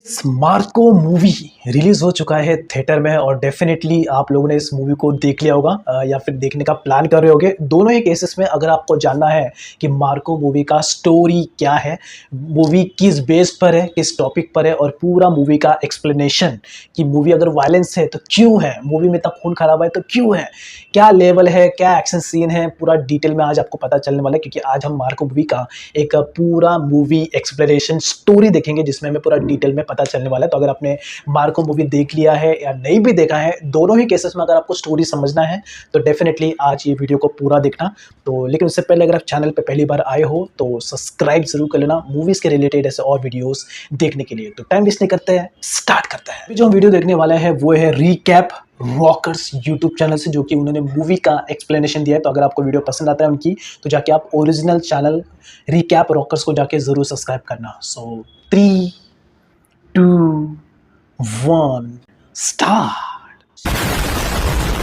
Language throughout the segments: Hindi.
मार्को मूवी रिलीज हो चुका है थिएटर में और डेफिनेटली आप लोगों ने इस मूवी को देख लिया होगा या फिर देखने का प्लान कर रहे होगे। दोनों ही केसेस में अगर आपको जानना है कि मार्को मूवी का स्टोरी क्या है, मूवी किस बेस पर है, किस टॉपिक पर है और पूरा मूवी का एक्सप्लेनेशन कि मूवी अगर वायलेंस है तो क्यों है, मूवी में इतना खून खराबा है तो क्यों है, क्या लेवल है, क्या एक्शन सीन है, पूरा डिटेल में आज आपको पता चलने वाला है। क्योंकि आज हम मार्को मूवी का एक पूरा मूवी एक्सप्लेनेशन स्टोरी देखेंगे जिसमें हमें पूरा डिटेल में पता चलने वाला है। तो अगर आपने मार्को मूवी देख लिया है या नहीं भी देखा है, दोनों ही केसेस में अगर आपको स्टोरी समझना है तो डेफिनेटली आज ये वीडियो को पूरा देखना। तो लेकिन उससे पहले अगर आप चैनल पे पहली बार आए हो तो सब्सक्राइब जरूर कर लेना मूवीज के रिलेटेड ऐसे और वीडियोस देखने के लिए। तो टाइम वेस्ट नहीं करते हैं, स्टार्ट करते हैं। अभी जो हम वीडियो देखने वाले हैं वो है रीकैप रॉकर्स यूट्यूब चैनल से, जो कि उन्होंने मूवी का एक्सप्लेनेशन दिया है। तो अगर आपको वीडियो पसंद आता है उनकी तो जाके आप ओरिजिनल चैनल रीकैप रॉकर्स को जाके जरूर सब्सक्राइब करना। सो 3, 2, 1 स्टार्ट।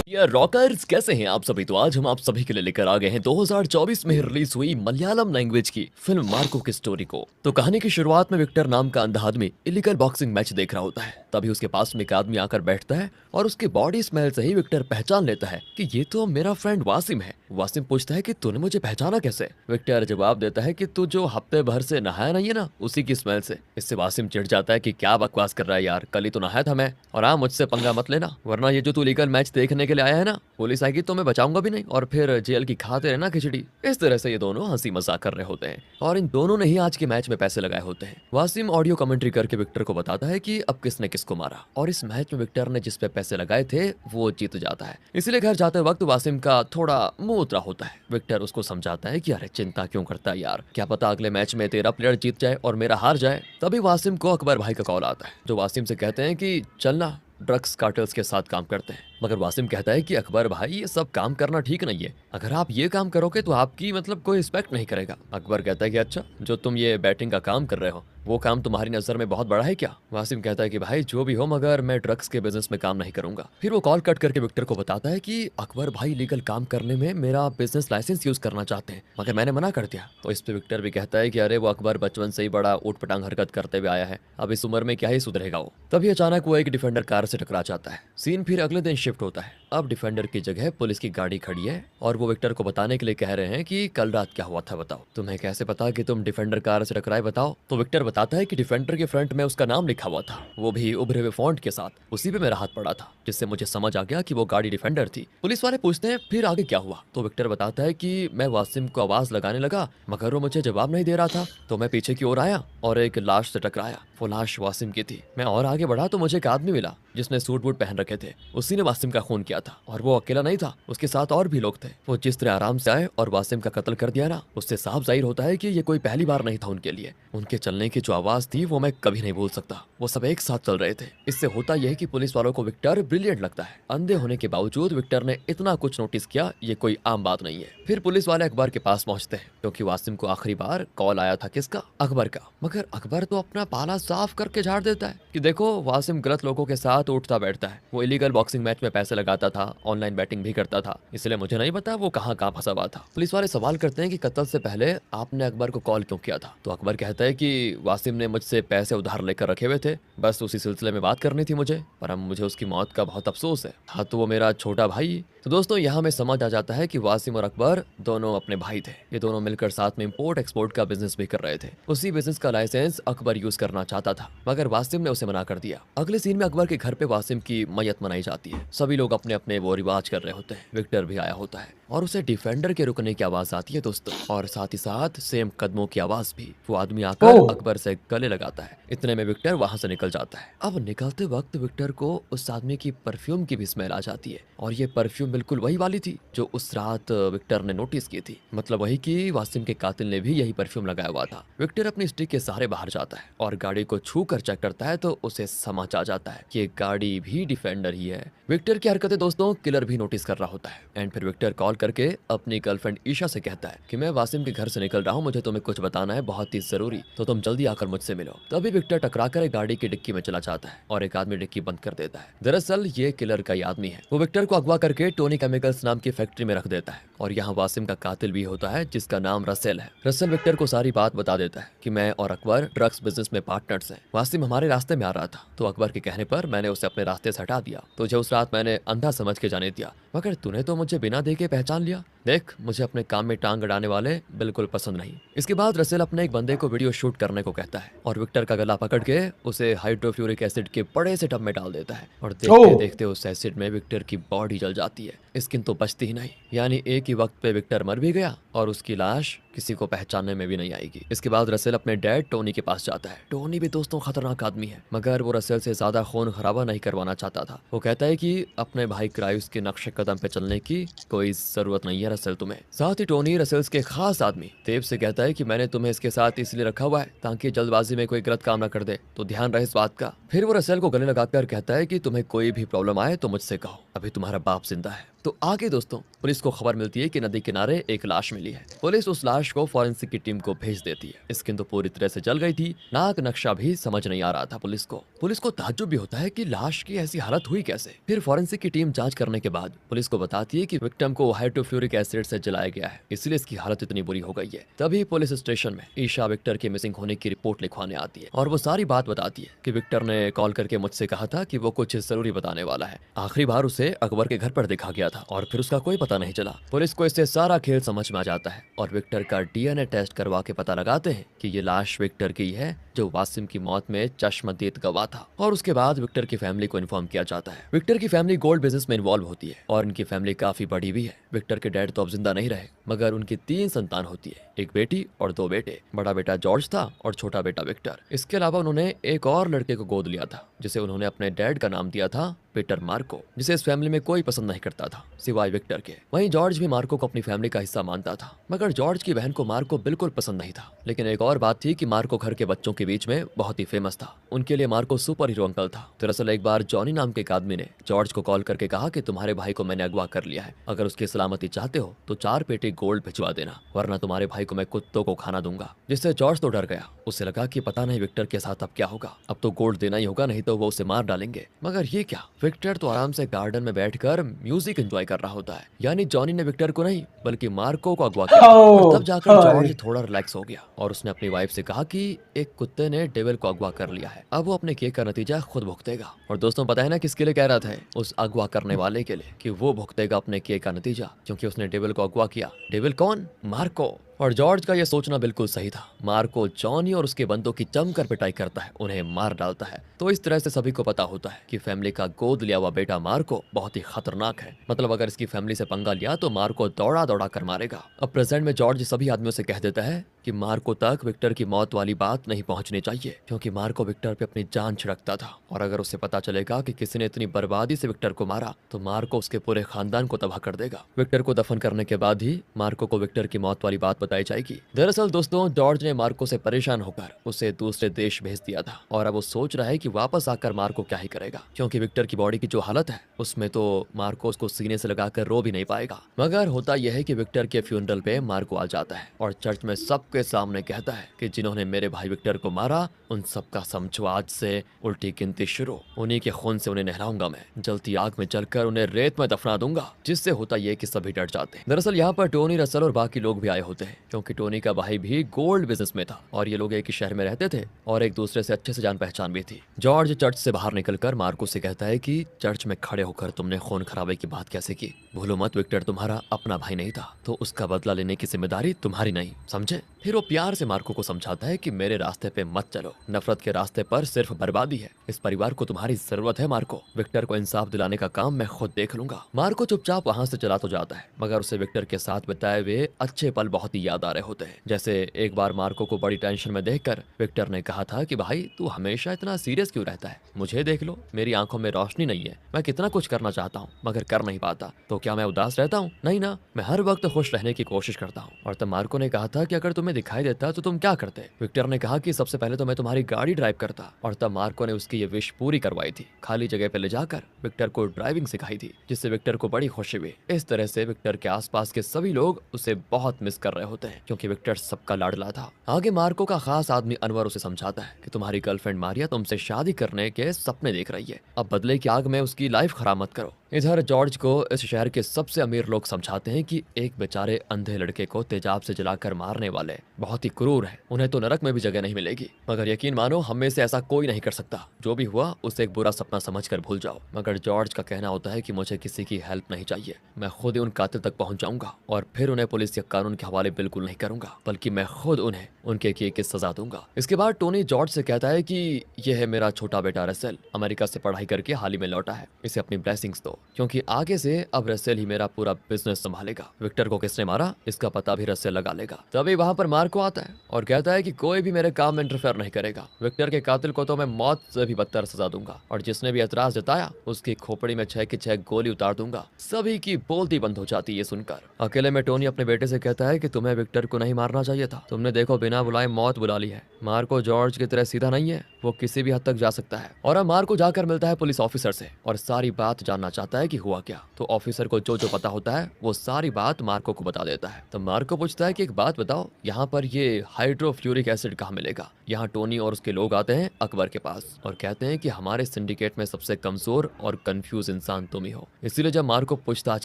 यार रॉकर्स कैसे हैं आप सभी। तो आज हम आप सभी के लिए लेकर आ गए हैं 2024 में रिलीज हुई मलयालम लैंग्वेज की फिल्म मार्को की स्टोरी को। तो कहानी की शुरुआत में विक्टर नाम का अंधा आदमी इलीगल बॉक्सिंग मैच देख रहा होता है। तभी उसके पास में एक आदमी आकर बैठता है और उसकी बॉडी स्मेल से ही विक्टर पहचान लेता है कि ये तो मेरा फ्रेंड वासिम है। वासिम पूछता है कि तूने मुझे पहचाना कैसे। विक्टर जवाब देता है कि तू जो हफ्ते भर से नहाया नहीं है ना, उसी की स्मेल से। इससे वासिम चिढ़ जाता है कि क्या बकवास कर रहा है यार, कल ही तो नहाया था मैं, और हाँ मुझसे पंगा मत लेना, वरना ये जो तू लीगल मैच देखने के लिए आया है ना, पुलिस आएगी तो मैं बचाऊंगा भी नहीं और फिर जेल की खाते रहना खिचड़ी। इस तरह से ये दोनों हंसी मजाक कर रहे होते हैं और इन दोनों ने ही आज के मैच में पैसे लगाए होते हैं। वासिम ऑडियो कमेंट्री करके विक्टर को बताता है कि अब किसने किसको मारा और इस मैच में विक्टर ने जिस पे पैसे लगाए थे वो जीत जाता है। इसलिए घर जाते वक्त वासिम का थोड़ा मुंह उतरा होता है। विक्टर उसको समझाता है कि अरे चिंता क्यों करता है यार, क्या पता अगले मैच में तेरा प्लेयर जीत जाए और मेरा हार जाए। तभी वासिम को अकबर भाई का कॉल आता है, जो वासिम से कहते हैं कि चलना ड्रग्स कार्टल्स के साथ काम करते हैं। मगर वासिम कहता है कि अकबर भाई ये सब काम करना ठीक नहीं है, अगर आप ये काम करोगे तो आपकी मतलब कोई रिस्पेक्ट नहीं करेगा। अकबर कहता है कि अच्छा, जो तुम ये बैटिंग का काम कर रहे हो वो काम तुम्हारी नजर में बहुत बड़ा है क्या। वासिम कहता है कि भाई जो भी हो, मगर मैं ड्रग्स के बिजनेस में काम नहीं करूंगा। फिर वो कॉल कट करके विक्टर को बताता है कि अकबर भाई लीगल काम करने में मेरा बिजनेस लाइसेंस यूज करना चाहते हैं, मगर मैंने मना कर दिया। तो इस पे विक्टर भी कहता है कि अरे वो अकबर बचपन से ही बड़ा ऊट पटांग हरकत करते हुए आया है, अब इस उम्र में क्या ही सुधरेगा वो। तभी अचानक वो एक डिफेंडर कार से टकरा जाता है। सीन फिर अगले दिन शिफ्ट होता है। अब डिफेंडर की जगह पुलिस की गाड़ी खड़ी है और वो विक्टर को बताने के लिए कह रहे हैं कि कल रात क्या हुआ था बताओ। तुम्हें कैसे पता कि तुम डिफेंडर कार से टकराए बताओ। तो विक्टर बताता है कि डिफेंडर के फ्रंट में उसका नाम लिखा हुआ था, वो भी उभरे हुए फॉन्ट के साथ, उसी पे मेरा हाथ पड़ा था, जिससे मुझे समझ आ गया कि वो गाड़ी डिफेंडर थी। पुलिस वाले पूछते हैं फिर आगे क्या हुआ। तो विक्टर बताता है कि मैं वासिम को आवाज लगाने लगा मगर वो मुझे जवाब नहीं दे रहा था, तो मैं पीछे की ओर आया और एक लाश से टकराया। वो लाश वासिम की थी। मैं और आगे बढ़ा तो मुझे एक आदमी मिला जिसने सूट बूट पहन रखे थे। उसी ने वासिम का खून किया था और वो अकेला नहीं था, उसके साथ और भी लोग थे। वो जिस तरह आराम से आए और वासिम का कत्ल कर दिया ना, उससे साफ जाहिर होता है कि ये कोई पहली बार नहीं था उनके लिए। उनके चलने की जो आवाज थी वो मैं कभी नहीं भूल सकता। वो सब एक साथ चल रहे थे। इससे होता यह है कि पुलिस वालों को विक्टर ब्रिलियंट लगता है। अंधे होने के बावजूद विक्टर ने इतना कुछ नोटिस किया, ये कोई आम बात नहीं है। फिर पुलिस वाले अकबर के पास पहुंचते हैं क्योंकि वासिम को आखिरी बार कॉल आया था किसका, अकबर का। मगर अकबर तो अपना पाला साफ करके झाड़ देता है कि देखो वासिम गलत लोगों के साथ उठता बैठता है, वो इलीगल बॉक्सिंग मैच में पैसे लगाता था, ऑनलाइन बैटिंग भी करता था, इसलिए मुझे नहीं पता वो कहाँ कहाँ फंसा हुआ था। पुलिस वाले सवाल करते हैं कि कत्ल से पहले आपने अकबर को कॉल क्यों किया था। तो अकबर कहता है कि वासिम ने मुझसे पैसे उधार लेकर रखे हुए थे, बस उसी सिलसिले में बात करनी थी मुझे, पर अब मुझे उसकी मौत का बहुत अफसोस है, था तो वो मेरा छोटा भाई। तो दोस्तों यहाँ में समझ आ जाता है कि वासिम और अकबर दोनों अपने भाई थे। ये दोनों मिलकर साथ में इंपोर्ट एक्सपोर्ट का बिजनेस भी कर रहे थे। उसी बिजनेस का लाइसेंस अकबर यूज करना चाहता था मगर वासिम ने उसे मना कर दिया। अगले सीन में अकबर के घर पे वासिम की मैयत मनाई जाती है। सभी लोग अपने अपने वो रिवाज कर रहे होते हैं। विक्टर भी आया होता है और उसे डिफेंडर के रुकने की आवाज आती है दोस्तों, और साथ ही साथ सेम कदमों की आवाज भी। वो आदमी आकर अकबर से गले लगाता है। इतने में विक्टर वहां से निकल जाता है। अब निकलते वक्त विक्टर को उस आदमी की परफ्यूम की भी स्मेल आ जाती है और ये परफ्यूम बिल्कुल वही वाली थी जो उस रात विक्टर ने नोटिस की थी, मतलब वही कि वासिम के कातिल ने भी यही परफ्यूम लगाया हुआ था। विक्टर अपनी स्टिक के सहारे बाहर जाता है और गाड़ी को छू कर चेक करता है तो उसे समझ आ जाता है कि गाड़ी भी डिफेंडर ही है। विक्टर की हरकतें दोस्तों किलर भी नोटिस कर रहा होता है। एंड फिर विक्टर कॉल करके अपनी गर्लफ्रेंड ईशा से कहता है कि मैं वासिम के घर से निकल रहा हूँ, मुझे तुम्हें कुछ बताना है बहुत ही जरूरी, तो तुम जल्दी आकर मुझसे मिलो। तभी विक्टर टकराकर एक गाड़ी की डिक्की में चला जाता है और एक आदमी डिक्की बंद कर देता है। दरअसल ये किलर का ही आदमी है। वो विक्टर को अगवा करके टोनी केमिकल्स नाम की फैक्ट्री में रख देता है और यहाँ वासिम का कातिल भी होता है जिसका नाम रसेल है। रसेल विक्टर को सारी बात बता देता है कि मैं और अकबर ड्रग्स बिजनेस में पार्टनर्स हैं। वासिम हमारे रास्ते में आ रहा था तो अकबर के कहने पर मैंने उसे अपने रास्ते से हटा दिया। तुझे उस रात मैंने अंधा समझ के जाने दिया, मगर तूने तो मुझे बिना देखे पहचान लिया। देख, मुझे अपने काम में टांग अड़ाने वाले बिल्कुल पसंद नहीं। इसके बाद रसेल अपने एक बंदे को वीडियो शूट करने को कहता है और विक्टर का गला पकड़ के उसे हाइड्रोफ्लोरिक एसिड के बड़े से टब में डाल देता है और देखते देखते उस एसिड में विक्टर की बॉडी जल जाती है, स्किन तो बचती ही नहीं। यानी एक ही वक्त पे विक्टर मर भी गया और उसकी लाश किसी को पहचानने में भी नहीं आएगी। इसके बाद रसेल अपने डैड टोनी के पास जाता है। टोनी भी दोस्तों खतरनाक आदमी है, मगर वो रसेल से ज्यादा खून खराबा नहीं करवाना चाहता था। वो कहता है कि अपने भाई क्राइस के नक्शे कदम पे चलने की कोई जरूरत नहीं है रसेल तुम्हें। साथ ही टोनी रसेल्स के खास आदमी देव से कहता है कि मैंने तुम्हें इसके साथ इसलिए रखा हुआ है ताकि जल्दबाजी में कोई गलत काम ना कर दे, तो ध्यान रहे इस बात का। फिर वो रसेल को गले लगाकर कहता है कि तुम्हें कोई भी प्रॉब्लम आए तो मुझसे कहो, अभी तुम्हारा बाप जिंदा है। तो आगे दोस्तों पुलिस को खबर मिलती है कि नदी किनारे एक लाश मिली है। पुलिस उस लाश को फॉरेंसिक की टीम को भेज देती है। स्किन तो पूरी तरह से जल गई थी, नाक नक्शा भी समझ नहीं आ रहा था पुलिस को ताज्जुब भी होता है कि लाश की ऐसी हालत हुई कैसे। फिर फॉरेंसिक की टीम जांच करने के बाद पुलिस को बताती है कि विक्टिम को हाइड्रोफ्लोरिक एसिड से जलाया गया है, इसलिए इसकी हालत इतनी बुरी हो गई है। तभी पुलिस स्टेशन में ईशा विक्टर के मिसिंग होने की रिपोर्ट लिखवाने आती है और वो सारी बात बताती है कि विक्टर ने कॉल करके मुझसे कहा था कि वो कुछ जरूरी बताने वाला है। आखिरी बार उसे अकबर के घर पर देखा गया था और फिर उसका कोई पता नहीं चला। पुलिस को इससे सारा खेल समझ में आ जाता है और विक्टर का डीएनए टेस्ट करवा के पता लगाते हैं कि ये लाश विक्टर की है जो वासिम की मौत में चश्मदीद गवाह था। और उसके बाद विक्टर की फैमिली को इन्फॉर्म किया जाता है। विक्टर की फैमिली गोल्ड बिजनेस में इन्वॉल्व होती है और इनकी फैमिली काफी बड़ी भी है। विक्टर के डैड तो अब जिंदा नहीं रहे, मगर उनकी 3 संतान होती है, एक बेटी और 2 बेटे। बड़ा बेटा जॉर्ज था और छोटा बेटा विक्टर। इसके अलावा उन्होंने एक और लड़के को गोद लिया था जिसे उन्होंने अपने डैड का नाम दिया था पीटर मार्को, जिसे इस फैमिली में कोई पसंद नहीं करता था सिवाय विक्टर के। वहीं जॉर्ज भी मार्को को अपनी फैमिली का हिस्सा मानता था, मगर जॉर्ज की बहन को मार्को बिल्कुल पसंद नहीं था। लेकिन एक और बात थी कि मार्को घर के बच्चों के बीच में बहुत ही फेमस था। उनके लिए मार्को सुपर हीरो अंकल था। दरअसल एक बार जॉनी नाम के एक आदमी ने जॉर्ज को कॉल करके कहा कि तुम्हारे भाई को मैंने अगवा कर लिया है, अगर उसकी सलामती चाहते हो तो 4 पेटी गोल्ड भिजवा देना, वरना तुम्हारे भाई को मैं कुत्तों को खाना दूंगा। जिससे जॉर्ज तो डर गया। उसे लगा कि पता नहीं विक्टर के साथ अब क्या होगा, अब तो गोल्ड देना ही होगा, नहीं तो वो उसे मार डालेंगे। मगर ये क्या, विक्टर तो आराम से गार्डन में बैठकर म्यूजिक एंजॉय कर रहा होता है। यानी जॉनी ने विक्टर को नहीं बल्कि मार्को को अगवा किया। और तब जाकर जॉर्ज थोड़ा रिलैक्स हो गया और उसने अपनी वाइफ से कहा कि एक कुत्ते ने डेविल को अगवा कर लिया है, अब वो अपने किए का नतीजा खुद भुगतेगा। और दोस्तों पता है ना किसके लिए कह रहा था? उस अगवा करने वाले के लिए, कि वो भुगतेगा अपने किए का नतीजा, क्योंकि उसने डेविल को अगवा किया। डेविल कौन? मार्को। और जॉर्ज का यह सोचना बिल्कुल सही था। मार्को जॉनी और उसके बंदों की जमकर पिटाई करता है, उन्हें मार डालता है। तो इस तरह से सभी को पता होता है कि फैमिली का गोद लिया हुआ बेटा मार्को बहुत ही खतरनाक है। मतलब अगर इसकी फैमिली से पंगा लिया तो मार्को दौड़ा दौड़ा कर मारेगा। अब प्रेजेंट में जॉर्ज सभी आदमियों से कह देता है कि मार्को तक विक्टर की मौत वाली बात नहीं पहुंचनी चाहिए, क्योंकि मार्को विक्टर पे अपनी जान छिड़कता था और अगर उसे पता चलेगा कि किसी ने इतनी बर्बादी से विक्टर को मारा तो मार्को उसके पूरे खानदान को तबाह कर देगा। विक्टर को दफन करने के बाद ही मार्को को विक्टर की मौत वाली बात बताई जाएगी। दरअसल दोस्तों जॉर्ज ने मार्को से परेशान होकर उसे दूसरे देश भेज दिया था और अब वो सोच रहा है कि वापस आकर मार्को क्या ही करेगा, क्योंकि विक्टर की बॉडी की जो हालत है उसमें तो मार्को उसको सीने से लगाकर रो भी नहीं पाएगा। मगर होता यह है कि विक्टर के फ्यूनरल पे मार्को आ जाता है और चर्च में सबके सामने कहता है कि जिन्होंने मेरे भाई विक्टर को मारा उन सबका समझो आज से उल्टी गिनती शुरू, उन्हीं के खून से उन्हें नहलाऊंगा मैं, जलती आग में जलकर उन्हें रेत में दफना दूंगा। जिससे होता यह कि सभी डर जाते हैं। दरअसल यहाँ पर टोनी, रसल और बाकी लोग भी आए होते हैं, क्योंकि टोनी का भाई भी गोल्ड बिजनेस में था और ये लोग एक ही शहर में रहते थे और एक दूसरे से अच्छे से जान पहचान भी थी। जॉर्ज चर्च से बाहर निकलकर मार्को से कहता है कि चर्च में खड़े होकर तुमने खून खराबे की बात कैसे की? भूलो मत विक्टर तुम्हारा अपना भाई नहीं था, तो उसका बदला लेने की जिम्मेदारी तुम्हारी नहीं, समझे? फिर वो प्यार से मार्को को समझाता है कि मेरे रास्ते पे मत चलो, नफरत के रास्ते पर सिर्फ बर्बादी है। इस परिवार को तुम्हारी जरूरत है मार्को, विक्टर को इंसाफ दिलाने का काम मैं खुद देख लूंगा। मार्को चुपचाप वहाँ से चला तो जाता है, मगर उसे विक्टर के साथ बिताए हुए अच्छे पल बहुत ही याद आ रहे होते हैं। जैसे एक बार मार्को को बड़ी टेंशन में देखकर विक्टर ने कहा था कि भाई तू हमेशा इतना सीरियस क्यों रहता है? मुझे देख लो, मेरी आंखों में रोशनी नहीं है, मैं कितना कुछ करना चाहता हूँ मगर कर नहीं पाता, तो क्या मैं उदास रहता हूँ? नहीं ना, मैं हर वक्त खुश रहने की कोशिश करता हूँ। और तब मार्को ने कहा था कि अगर तुम्हें दिखाई देता तो तुम क्या करते? विक्टर ने कहा कि सबसे पहले तो मैं तुम्हारी गाड़ी ड्राइव करता। और तब मार्को ने उसकी ये विश पूरी करवाई थी, खाली जगह पे ले जाकर विक्टर को ड्राइविंग सिखाई थी, जिससे विक्टर को बड़ी खुशी हुई। इस तरह से विक्टर के आसपास के सभी लोग उसे बहुत मिस कर रहे होते हैं, क्योंकि विक्टर सबका लाडला था। आगे मार्को का खास आदमी अनवर उसे समझाता है कि तुम्हारी गर्लफ्रेंड मारिया तुमसे शादी करने के सपने देख रही है, अब बदले की आग में उसकी लाइफ खराब मत करो। इधर जॉर्ज को इस शहर के सबसे अमीर लोग समझाते हैं कि एक बेचारे अंधे लड़के को तेजाब से जलाकर मारने वाले बहुत ही क्रूर है, उन्हें तो नरक में भी जगह नहीं मिलेगी। मगर यकीन मानो, हम में से ऐसा कोई नहीं कर सकता। जो भी हुआ उसे एक बुरा सपना समझकर भूल जाओ। मगर जॉर्ज का कहना होता है कि मुझे किसी की हेल्प नहीं चाहिए, मैं खुद ही उन कातिल तक पहुंच जाऊंगा और फिर उन्हें पुलिस या कानून के हवाले बिल्कुल नहीं करूंगा, बल्कि मैं खुद उन्हें उनके किए की सजा दूंगा। इसके बाद टोनी जॉर्ज से कहता है कि यह है मेरा छोटा बेटा रसेल, अमेरिका से पढ़ाई करके हाल ही में लौटा है, इसे अपनी ब्लेसिंग्स दो, क्योंकि आगे से अब रसेल ही मेरा पूरा बिजनेस संभालेगा। विक्टर को किसने मारा इसका पता भी रसेल लगा लेगा। तभी वहां पर मार्को आता है और कहता है कि कोई भी मेरे काम में इंटरफेयर नहीं करेगा। विक्टर के कातिल को तो मैं मौत से भी बदतर सजा दूंगा और जिसने भी एतराज जताया उसकी खोपड़ी में 6 की 6 गोली उतार दूंगा। सभी की बोलती बंद हो जाती है सुनकर। अकेले में टोनी अपने बेटे से कहता है कि तुम्हें विक्टर को नहीं मारना चाहिए था, तुमने देखो बिना बुलाए मौत बुला ली है। मार्को जॉर्ज की तरह सीधा नहीं है, वो किसी भी हद तक जा सकता है। और अब मार्को जाकर मिलता है पुलिस ऑफिसर से और सारी बात जानना चाहता है कि हुआ क्या। तो ऑफिसर को जो जो पता होता है वो सारी बात मार्को को बता देता है। तो मार्को पूछता है कि एक बात बताओ, यहाँ पर ये हाइड्रोफ्लोरिक एसिड कहाँ मिलेगा। यहाँ टोनी और उसके लोग आते हैं अकबर के पास और कहते हैं कि हमारे सिंडिकेट में सबसे कमजोर और कंफ्यूज इंसान तुम ही हो, इसीलिए जब मार्को पूछताछ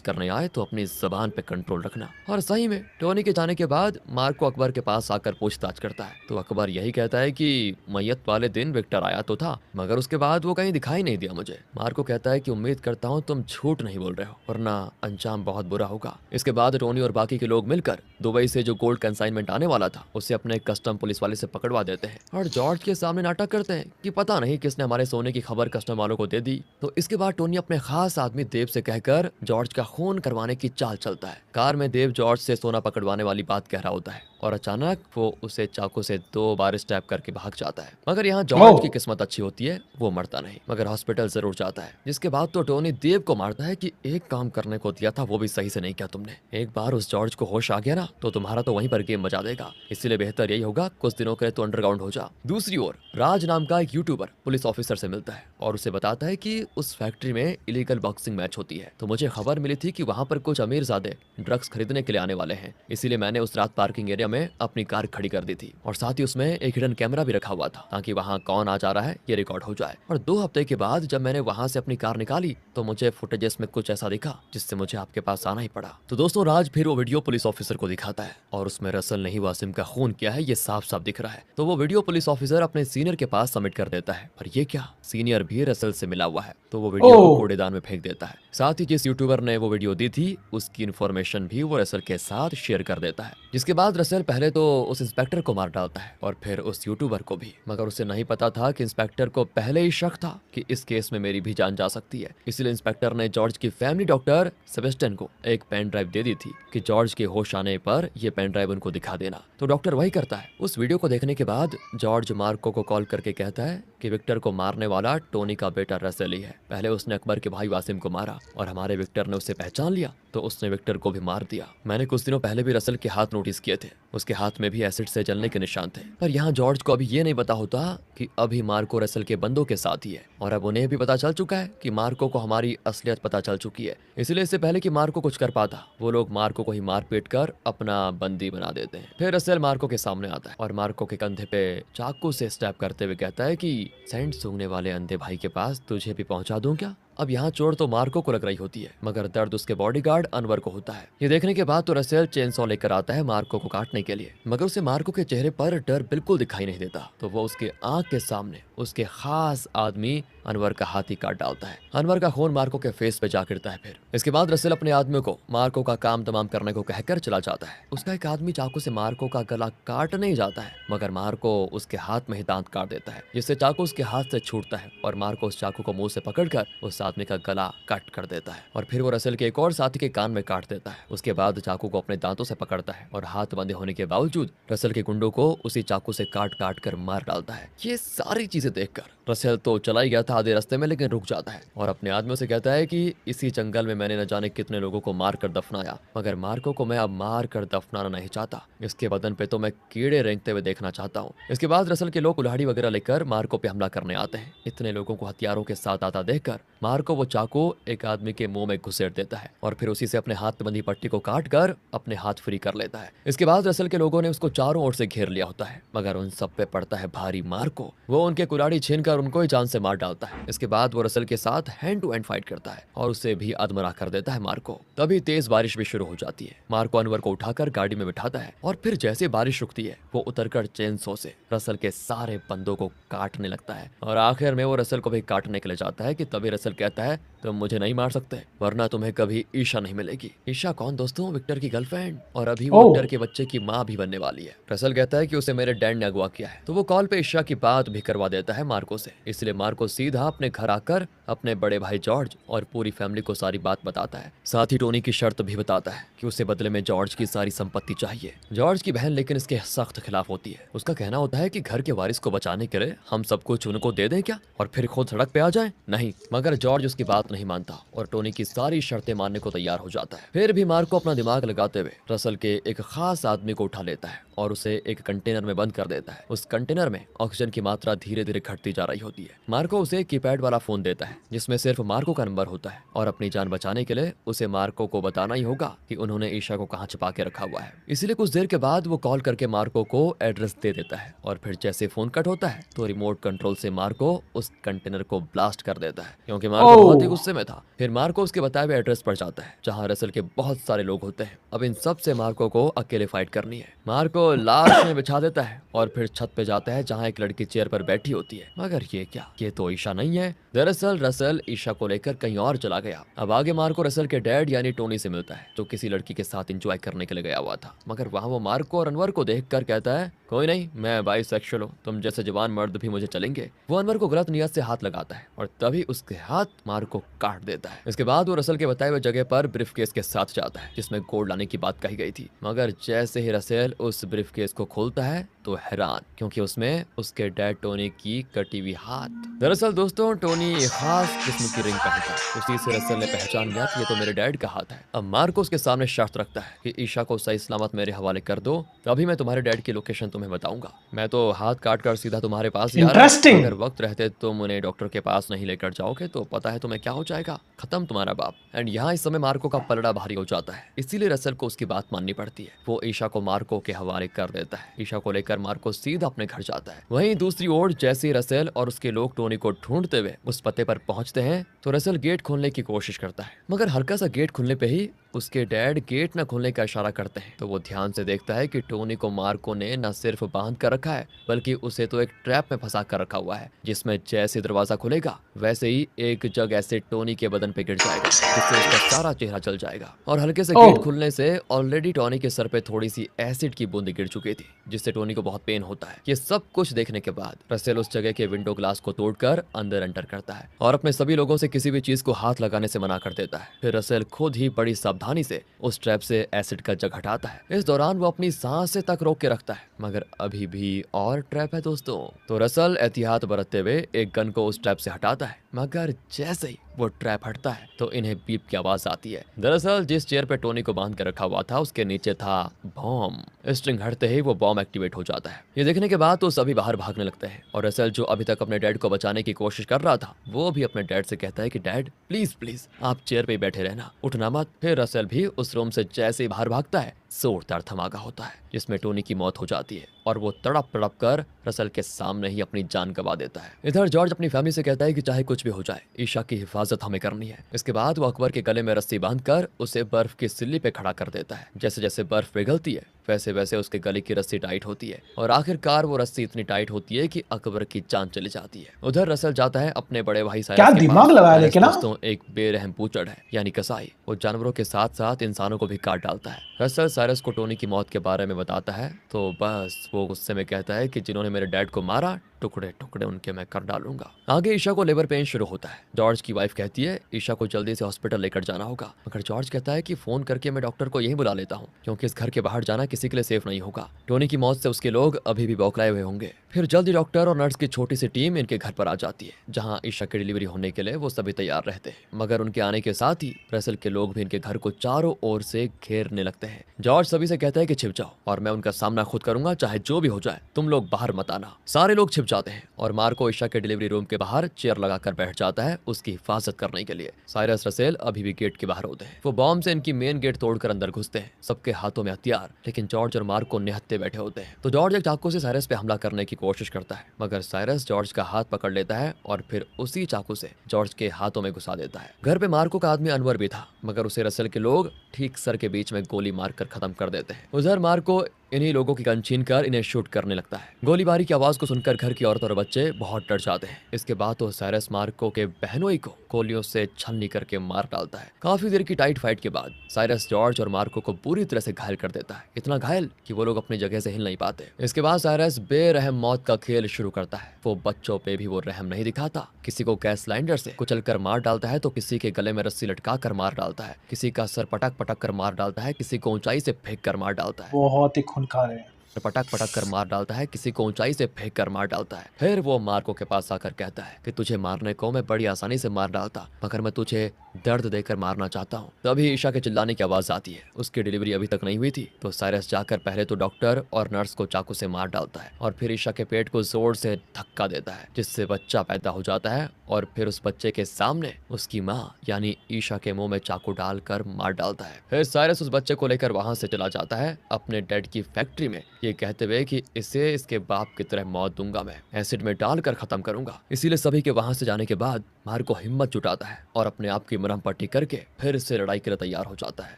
करने आए तो अपनी जबान पे कंट्रोल रखना। और सही में टोनी के जाने के बाद मार्को अकबर के पास आकर पूछताछ करता है तो अकबर यही कहता है कि मैयत वाले दिन विक्टर आया तो था, मगर उसके बाद वो कहीं दिखाई नहीं दिया मुझे। मार्को कहता है कि उम्मीद करता हूँ तुम झूठ नहीं बोल रहे हो, वरना अंजाम बहुत बुरा होगा। इसके बाद टोनी और बाकी के लोग मिलकर दुबई से जो गोल्ड कंसाइनमेंट आने वाला था उसे अपने कस्टम पुलिस वाले से पकड़वा देते हैं और जॉर्ज के सामने नाटक करते हैं कि पता नहीं किसने हमारे सोने की खबर कस्टम वालों को दे दी। तो इसके बाद टोनी अपने खास आदमी देव से कहकर जॉर्ज का खून करवाने की चाल चलता है। कार में देव जॉर्ज से सोना पकड़वाने वाली बात कह रहा होता है और अचानक वो उसे चाकू से 2 बार स्टैब करके भाग जाता है। मगर यहाँ जॉर्ज की किस्मत अच्छी होती है, वो मरता नहीं मगर हॉस्पिटल जरूर जाता है। जिसके बाद तो टोनी देव को मारता है कि एक काम करने को दिया था वो भी सही से नहीं किया तुमने। एक बार उस जॉर्ज को होश आ गया ना तो तुम्हारा तो वहीं पर गेम बजा देगा, इसलिए बेहतर यही होगा कुछ दिनों के लिए तो अंडरग्राउंड हो जा। दूसरी ओर राज नाम का एक यूट्यूबर पुलिस ऑफिसर से मिलता है और उसे बताता है कि उस फैक्ट्री में इलीगल बॉक्सिंग मैच होती है। तो मुझे खबर मिली थी कि वहां पर कुछ अमीरजादे ड्रग्स खरीदने के लिए आने वाले हैं, इसीलिए मैंने उस रात पार्किंग एरिया में अपनी कार खड़ी कर दी थी और साथ ही उसमें एक हिडन कैमरा भी रखा हुआ था ताकि वहां कौन आ जा रहा है ये रिकॉर्ड हो जाए। और 2 हफ्ते के बाद जब मैंने वहां से अपनी कार निकाली तो मुझे फुटेजेस में कुछ ऐसा दिखा जिससे मुझे आपके पास आना ही पड़ा। तो दोस्तों राज फिर वो वीडियो पुलिस ऑफिसर को दिखाता है और उसमें रसल नहीं वासिम का खून किया है ये साफ साफ दिख रहा है। तो वो वीडियो पुलिस ऑफिसर अपने सीनियर के पास सबमिट कर देता है और ये क्या, सीनियर भी रसल से मिला हुआ है। तो वो वीडियो को कूड़ेदान में फेंक देता है। साथ ही जिस यूट्यूबर ने वो वीडियो दी थी उसकी इन्फॉर्मेशन भी वो रसल के साथ शेयर कर देता है। जिसके बाद रसल पहले तो उस इंस्पेक्टर को मार डालता है और फिर उस यूट्यूबर को भी, मगर उसे नहीं पता था कि इंस्पेक्टर को पहले ही शक था कि इस केस में मेरी भी जान जा सकती है। इसलिए इंस्पेक्टर ने जॉर्ज की फैमिली डॉक्टर सेबेस्टियन को एक पेन ड्राइव दे दी थी कि जॉर्ज के होश आने पर ये पेन ड्राइव उनको दिखा देना। तो डॉक्टर वही करता है। उस वीडियो को देखने के बाद जॉर्ज मार्को को कॉल करके कहता है कि विक्टर को मारने वाला टोनी का बेटा रसेल ही है। पहले उसने अकबर के भाई वासिम को मारा और हमारे विक्टर ने उसे पहचान लिया तो उसने विक्टर को भी मार दिया। मैंने कुछ दिनों पहले भी रसेल के हाथ नोटिस किए थे, उसके हाथ में भी एसिड से जलने के निशान थे। पर यहाँ जॉर्ज को अभी ये नहीं पता होता कि अभी मार्को रसेल के बंदों के साथ ही है और अब उन्हें भी पता चल चुका है कि मार्को को हमारी असलियत पता चल चुकी है। इसलिए इससे पहले कि मार्को कुछ कर पाता वो लोग मार्को को ही मार पीट कर अपना बंदी बना देते हैं। फिर रसेल मार्को के सामने आता है और मार्को के कंधे पे चाकू से स्टैब करते हुए कहता है कि सेंट सूंघने वाले अंधे भाई के पास तुझे भी पहुंचा दूं क्या। अब यहाँ चोट तो मार्को को लग रही होती है मगर दर्द उसके बॉडीगार्ड अनवर को होता है। ये देखने के बाद तो रसेल चेनसॉ लेकर आता है मार्को को काटने के लिए, मगर उसे मार्को के चेहरे पर डर बिल्कुल दिखाई नहीं देता। तो वो उसके आंख के सामने उसके खास आदमी अनवर का हाथ ही काट डालता है। अनवर का खून मार्को के फेस पे जा गिरता है। फिर इसके बाद रसेल अपने आदमियों को मार्को का काम तमाम करने को कहकर चला जाता है। उसका एक आदमी चाकू से मार्को का गला काट नहीं जाता है मगर मार्को उसके हाथ में ही दांत काट देता है, जिससे चाकू उसके हाथ से छूटता है और मार्को उस चाकू को मुंह से पकड़कर उस आदमी का गला कट कर देता है और फिर वो रसेल के एक और साथी के कान में काट देता है। उसके बाद चाकू को अपने दांतों से पकड़ता है और हाथ बंधे होने के बावजूद रसेल के गुंडों को उसी चाकू से काट काट कर मार डालता है। ये सारी चीजें देखकर रसेल तो चला ही गया था आधे रास्ते में, लेकिन रुक जाता है और अपने आदमियों से कहता है कि इसी जंगल में मैंने न जाने कितने लोगों को मार कर दफनाया, मगर मार्को को मैं अब मार कर दफनाना नहीं चाहता। इसके बदन पे तो मैं कीड़े रेंगते हुए देखना चाहता हूँ। इसके बाद रसेल के लोग कुल्हाड़ी वगैरह लेकर मार्को पे हमला करने आते हैं। इतने लोगों को हथियारों के साथ आता देखकर मार्को वो चाकू एक आदमी के मुंह में घुसेड़ देता है और फिर उसी से अपने हाथ में बंधी पट्टी को काट कर अपने हाथ फ्री कर लेता है। इसके बाद रसेल के लोगों ने उसको चारों ओर से घेर लिया होता है मगर उन सब पे पड़ता है भारी मार्को। वो उनके कुल्हाड़ी छीन कर और उनको ही जान से मार डालता है। इसके बाद वो रसल के साथ हैंड टू हैंड फाइट करता है और उसे भी अधमरा कर देता है मार्को। तभी तेज बारिश भी शुरू हो जाती है। मार्को अनवर को उठाकर गाड़ी में बिठाता है और फिर जैसे बारिश रुकती है वो उतरकर चेनसो से रसल के सारे बंदों को काटने लगता है और आखिर में वो रसल को भी काटने के लिए जाता है कि तभी रसल कहता है तुम मुझे नहीं मार सकते वरना तुम्हें कभी ईशा नहीं मिलेगी। ईशा कौन दोस्तों? विक्टर की गर्लफ्रेंड, और अभी वो ओह। विक्टर के बच्चे की माँ भी बनने वाली है। रसल कहता है कि उसे मेरे डैड ने अगवा किया है, तो वो कॉल पे ईशा की बात भी करवा देता है मार्को से। इसलिए मार्को सीधा अपने घर आकर अपने बड़े भाई जॉर्ज और पूरी फैमिली को सारी बात बताता है। साथ ही टोनी की शर्त भी बताता है कि उसे बदले में जॉर्ज की सारी संपत्ति चाहिए। जॉर्ज की बहन लेकिन इसके सख्त खिलाफ होती है। उसका कहना होता है कि घर के वारिस को बचाने के लिए हम सब कुछ उनको दे दें क्या और फिर खुद सड़क पे आ जाएं? नहीं, मगर जॉर्ज उसकी बात नहीं मानता और टोनी की सारी शर्तें मानने को तैयार हो जाता है। फिर भी मार्को अपना दिमाग लगाते हुए रसल के एक खास आदमी को उठा लेता है और उसे एक कंटेनर में बंद कर देता है। उस कंटेनर में ऑक्सीजन की मात्रा धीरे धीरे घटती जा रही होती है। मार्को उसे कीपैड वाला फोन देता है जिसमें सिर्फ मार्को का नंबर होता है और अपनी जान बचाने के लिए उसे मार्को को बताना ही होगा कि उन्होंने ईशा को कहाँ छिपा के रखा हुआ है। इसीलिए कुछ देर के बाद वो कॉल करके मार्को को एड्रेस दे देता है और फिर जैसे फोन कट होता है तो रिमोट कंट्रोल से मार्को उस कंटेनर को ब्लास्ट कर देता है क्योंकि मार्को बहुत ही गुस्से में था। फिर मार्को उसके बताए हुए एड्रेस पर जाता है जहाँ रसल के बहुत सारे लोग होते हैं। अब इन सब से मार्को को अकेले फाइट करनी है। मार्को लाश में बिछा देता है और फिर छत पे जाता है जहाँ एक लड़की चेयर पर बैठी होती है। मगर ये क्या, ये तो ईशा नहीं है। दरअसल रसल ईशा को लेकर कहीं और चला गया। अब आगे मार्को रसल के डैड यानी टोनी से मिलता है जो किसी लड़की के साथ एंजॉय करने के लिए गया हुआ था। मगर वहाँ वो मार्को और अनवर को देखकर कहता है कोई नहीं, मैं बाइसेक्सुअल हूँ, तुम जैसे जवान मर्द भी मुझे चलेंगे। वो अनवर को गलत नियत से हाथ लगाता है और तभी उसके हाथ मार्को काट देता है। इसके बाद वो रसल के बताए हुए जगह पर ब्रीफकेस के साथ जाता है जिसमें गोल्ड लाने की बात कही गई थी। मगर जैसे ही रसल उस ब्रीफकेस को खोलता है तो हैरान क्योंकि उसमें उसके डैड टोनी की कटी हुई हाथ। दरअसल दोस्तों टोनी एक खास किस्म की रिंग पहनता है। उसी से रसल ने पहचान लिया कि ये तो मेरे डैड का हाथ है। अब मार्को उसके सामने शर्त रखता है कि ईशा को सही सलामत मेरे हवाले कर दो तभी मैं तुम्हारे डैड की लोकेशन तुम्हें बताऊंगा। मैं तो हाथ काट कर सीधा तुम्हारे पास ही आ रहा हूं। अगर वक्त रहते तुम उन्हें डॉक्टर के पास नहीं लेकर जाओगे तो पता है तुम्हें क्या हो जाएगा, खत्म तुम्हारा बाप। एंड यहाँ इस समय मार्को का पलड़ा भारी हो जाता है, इसीलिए रसल को उसकी बात माननी पड़ती है। वो ईशा को मार्को के हवाले कर देता है। ईशा को लेकर मार्को सीधा अपने घर जाता है। वहीं दूसरी ओर जैसे ही रसल और उसके लोग टोनी को ढूंढते हुए उस पते पर पहुंचते हैं तो रसल गेट खोलने की कोशिश करता है। मगर हल्का सा गेट खुलने पे ही उसके डैड गेट न खोलने का इशारा करते हैं। तो वो ध्यान से देखता है कि टोनी को मार्को ने न सिर्फ बांध कर रखा है बल्कि उसे तो एक ट्रैप में फंसा कर रखा हुआ है जिसमें जैसे दरवाजा खुलेगा वैसे ही एक जग ऐसे टोनी के बदन पे गिर जाएगा जिससे उसका सारा चेहरा जल जाएगा। और हल्के से गेट खुलने से ऑलरेडी टोनी के सर पे थोड़ी सी एसिड की बूंद गिर चुकी थी जिससे टोनी को बहुत पेन होता है। ये सब कुछ देखने के बाद रसेल उस जगह के विंडो ग्लास को तोड़कर अंदर एंटर करता है और अपने सभी लोगों से किसी भी चीज को हाथ लगाने से मना कर देता है। फिर रसेल खुद ही बड़ी सावधानी से उस ट्रैप से एसिड का जग हटाता है। इस दौरान वो अपनी सांसें तक रोक के रखता है मगर अभी भी और ट्रैप है दोस्तों। तो रसल एहतियात बरतते हुए एक गन को उस ट्रैप से हटाता है मगर जैसे ही वो ट्रैप हटता है तो इन्हें बीप की आवाज आती है। दरअसल जिस चेयर पे टोनी को बांध कर रखा हुआ था उसके नीचे था बॉम्ब। स्ट्रिंग हटते ही वो बॉम्ब एक्टिवेट हो जाता है। ये देखने के बाद तो सभी बाहर भागने लगते हैं और रसल जो अभी तक अपने डैड को बचाने की कोशिश कर रहा था वो भी अपने डैड से कहता है कि डैड प्लीज प्लीज आप चेयर पे बैठे रहना, उठना मत। फिर रसल भी उस रूम से जैसे ही बाहर भागता है जोरदार धमाका होता है जिसमें टोनी की मौत हो जाती है और वो तड़प तड़प कर रसल के सामने ही अपनी जान गंवा देता है। इधर जॉर्ज अपनी फैमिली से कहता है कि चाहे कुछ भी हो जाए ईशा की हिफाजत हमें करनी है। इसके बाद वो अकबर के गले में रस्सी बांधकर उसे बर्फ की सिल्ली पे खड़ा कर देता है। जैसे जैसे बर्फ पिघलती है वैसे वैसे उसके गले की रस्सी टाइट होती है और आखिरकार वो रस्सी इतनी टाइट होती है कि अकबर की जान चली जाती है। उधर रसल जाता है अपने बड़े भाई साइरस क्या के दिमाग पास। लगाया साइरस लेकिन ना। दोस्तों एक बेरहम पूचड़ है यानी कसाई। वो जानवरों के साथ साथ इंसानों को भी काट डालता है। रसल साइरस को टोनी की मौत के बारे में बताता है तो बस वो गुस्से में कहता है कि जिन्होंने मेरे डैड को मारा टुकड़े टुकड़े उनके मैं कर डालूंगा। आगे ईशा को लेबर पेन शुरू होता है। जॉर्ज की वाइफ कहती है ईशा को जल्दी से हॉस्पिटल लेकर जाना होगा मगर जॉर्ज कहता है कि फोन करके मैं डॉक्टर को यहीं बुला लेता हूँ क्योंकि इस घर के बाहर जाना किसी के लिए सेफ नहीं होगा। टोनी की मौत से उसके लोग अभी भी बौखलाए हुए होंगे। फिर जल्दी डॉक्टर और नर्स की छोटी सी टीम इनके घर पर आ जाती है जहाँ ईशा की डिलीवरी होने के लिए वो सभी तैयार रहते हैं। मगर उनके आने के साथ ही रसल के लोग भी इनके घर को चारों ओर से घेरने लगते हैं। जॉर्ज सभी से कहता है कि छिप जाओ और मैं उनका सामना खुद करूंगा चाहे जो भी हो जाए, तुम लोग बाहर मत आना। सारे लोग छिप जाते हैं और मार्को ईशा के डिलीवरी रूम के बाहर चेयर लगाकर बैठ जाता है उसकी हिफाजत करने के लिए। साइरस रसेल अभी भी गेट के बाहर होते हैं। वो बॉम्ब से इनकी मेन गेट तोड़कर अंदर घुसते हैं, सबके हाथों में हथियार, लेकिन जॉर्ज और मार्को निहत्थे बैठे होते हैं। तो जॉर्ज एक चाकू से साइरस पे हमला करने की कोशिश करता है, मगर साइरस जॉर्ज का हाथ पकड़ लेता है और फिर उसी चाकू से जॉर्ज के हाथों में घुसा देता है। घर पे मार्को का आदमी अनवर भी था, मगर उसे रसेल के लोग ठीक सर के बीच में गोली मारकर खत्म कर देते हैं। उधर मार्को इन्हीं लोगों की गन छीन कर इन्हें शूट करने लगता है। गोलीबारी की आवाज को सुनकर घर की औरत और बच्चे बहुत डर जाते हैं। इसके बाद तो साइरस मार्को के बहनोई को गोलियों से छलनी करके मार डालता है। काफी देर की टाइट फाइट के बाद साइरस जॉर्ज और मार्को को पूरी तरह से घायल कर देता है, इतना घायल कि वो लोग अपनी जगह से हिल नहीं पाते। इसके बाद साइरस बेरहम मौत का खेल शुरू करता है। वो बच्चों पे भी वो रहम नहीं दिखाता, किसी को गैस सिलेंडर से कुचलकर मार डालता है तो किसी के गले में रस्सी लटका कर मार डालता है, किसी का सर पटक पटक कर मार डालता है, किसी को ऊंचाई से फेंक कर मार डालता है, बहुत ही खूंखार है। पटक पटक कर मार डालता है, किसी को ऊंचाई से फेंक कर मार डालता है। फिर वो मार्को के पास आकर कहता है कि तुझे मारने को मैं बड़ी आसानी से मार डालता, मगर मैं तुझे दर्द देकर मारना चाहता हूँ। तभी ईशा के चिल्लाने की आवाज आती है। उसकी डिलीवरी अभी तक नहीं हुई थी, तो साइरस जाकर पहले तो डॉक्टर और नर्स को चाकू से मार डालता है और फिर ईशा के पेट को जोर से धक्का देता है, जिससे बच्चा पैदा हो जाता है और फिर उस बच्चे के सामने उसकी माँ यानी ईशा के मुंह में चाकू डालकर मार डालता है। फिर साइरस उस बच्चे को लेकर वहां से चला जाता है अपने डैड की फैक्ट्री में, ये कहते हुए कि इसे इसके बाप की तरह मौत दूंगा, मैं एसिड में डालकर खत्म करूंगा। इसीलिए सभी के वहां से जाने के बाद मार्को हिम्मत जुटाता है और अपने आप की मरहम पट्टी करके फिर से लड़ाई के लिए तैयार हो जाता है।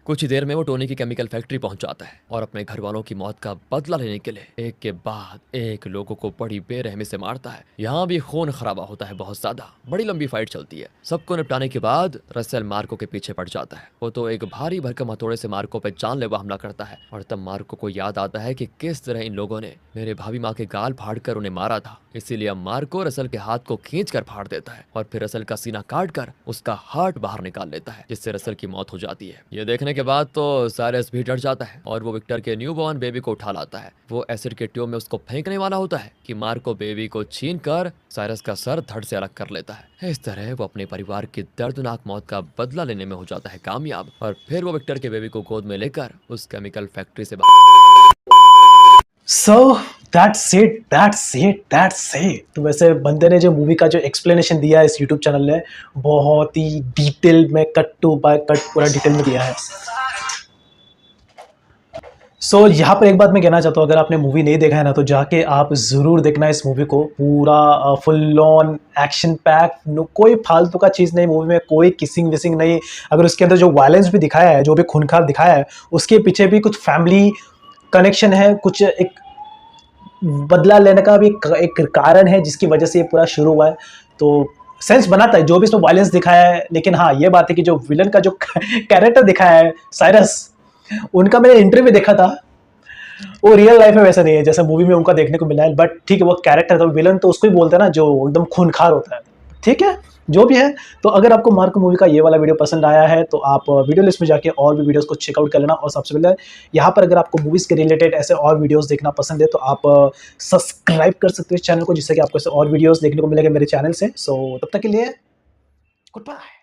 कुछ ही देर में वो टोनी की केमिकल फैक्ट्री पहुंच जाता है और अपने घर वालों की मौत का बदला लेने के लिए एक के बाद एक लोगों को बड़ी बेरहमी से मारता है। यहाँ भी खून खराबा होता है बहुत ज्यादा, बड़ी लंबी फाइट चलती है। सबको निपटाने के बाद रसेल मार्को के पीछे पड़ जाता है। वो तो एक भारी भरकम हथौड़े से मार्को पे जानलेवा हमला करता है और तब मार्को को याद आता है कि किस तरह इन लोगों ने मेरे भाभी माँ के गाल फाड़ कर उन्हें मारा था। इसीलिए अब मार्को रसेल के हाथ को खींच कर फाड़ देता है और फिर रसेल का सीना काट कर उसका हार्ट बाहर निकाल लेता है, जिससे रसेल की मौत हो जाती है। ये देखने के बाद तो साइरस भी डर जाता है और वो विक्टर के न्यूबॉर्न बेबी को उठा लाता है। वो एसिड के ट्यूब में उसको फेंकने वाला होता है कि मार्को बेबी को छीन कर साइरस का सर धड़ से अलग कर लेता है। इस तरह वो अपने परिवार की दर्दनाक मौत का बदला लेने में हो जाता है कामयाब और फिर वो विक्टर के बेबी को गोद में लेकर उस केमिकल फैक्ट्री से सो दैट्स इट। तो वैसे बंदे ने जो मूवी का जो एक्सप्लेनेशन दिया है इस यूट्यूब चैनल ने, बहुत ही डिटेल में कट टू बाय कट पूरा डिटेल में दिया है। सो यहाँ पर एक बात मैं कहना चाहता हूँ, अगर आपने मूवी नहीं देखा है ना तो जाके आप ज़रूर देखना इस मूवी को। पूरा फुल ऑन एक्शन पैक, कोई फालतू का चीज़ नहीं मूवी में, कोई किसिंग विसिंग नहीं। अगर उसके अंदर जो वायलेंस भी दिखाया है, जो भी खूनखार दिखाया है, उसके पीछे भी कुछ फैमिली कनेक्शन है, कुछ एक बदला लेने का भी एक कारण है जिसकी वजह से ये पूरा शुरू हुआ है। तो सेंस बनाता है जो भी इसमें वायलेंस दिखाया है। लेकिन हाँ, ये बात है कि जो विलन का जो कैरेक्टर दिखाया है साइरस, उनका मैंने इंटरव्यू देखा था, वो रियल लाइफ में वैसा नहीं है जैसा मूवी में उनका देखने को मिला है। बट ठीक है, वो कैरेक्टर तो विलन तो उसको ही बोलते हैं ना, जो एकदम खूनखार होता है। ठीक है, जो भी है। तो अगर आपको मार्को मूवी का ये वाला वीडियो पसंद आया है तो आप वीडियो लिस्ट में जाके और भी वीडियोस को चेकआउट कर लेना। और सबसे पहले यहाँ पर अगर आपको मूवीज़ के रिलेटेड ऐसे और वीडियोस देखना पसंद है तो आप सब्सक्राइब कर सकते हो इस चैनल को, जिससे कि आपको ऐसे और वीडियोस देखने को मिलेंगे मेरे चैनल से। सो तब तक के लिए गुड बाय।